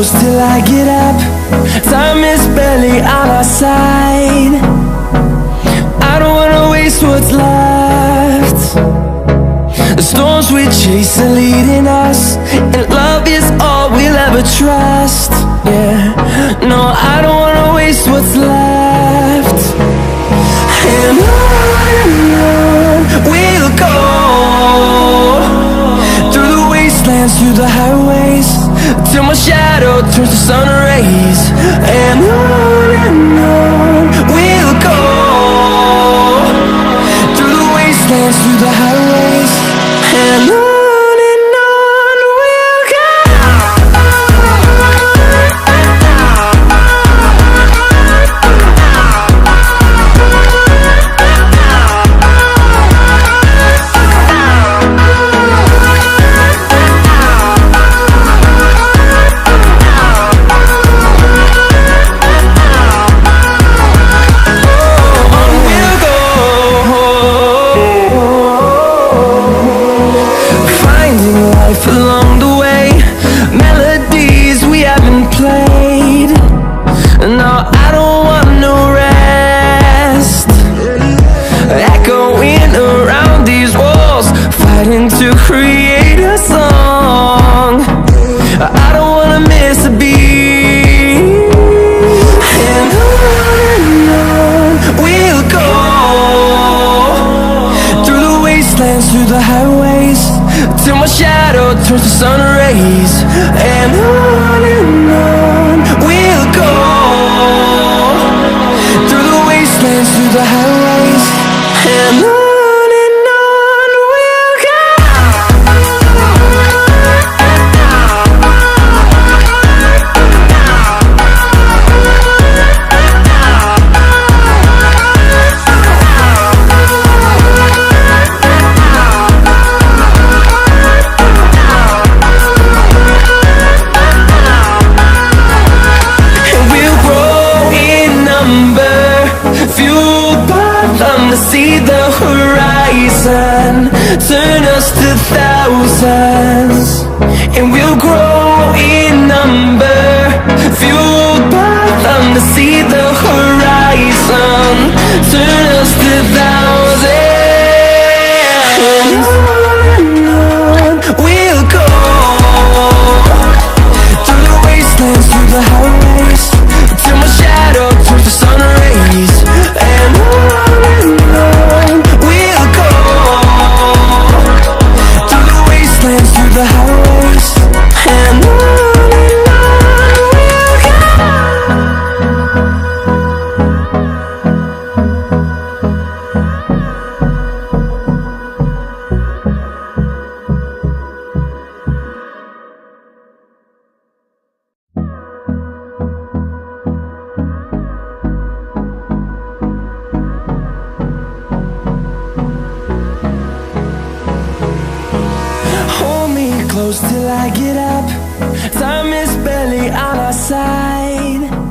close till I get up. Time is barely on our side. I don't wanna waste what's left. The storms we chase are leading us, and love is all we'll ever trust. Yeah, no, I don't wanna waste what's left. And on we'll go, through the wastelands, through the highways, till my shadow turns to sun rays. And on we'll go, through the wastelands, through the highways, and on we'll go. Along the way, melodies we haven't played. No, I don't want no rest. Echoing around these walls, fighting to create a song. I don't wanna miss a beat. And on we'll go, through the wastelands, through the highways, till my shadow turns to sun rays. And on we'll go, through the wastelands, through the highways, and on we'll go. To see the horizon, turn us to thousands, and we'll grow in number, fueled by them. To see the horizon, turn us to thousands, and on we'll go, through the wastelands, through the highways, till my shadow turns to sun rays. And on we'll go, through the wastelands, through the highways, and on we'll close till I get up. Time is barely on our side.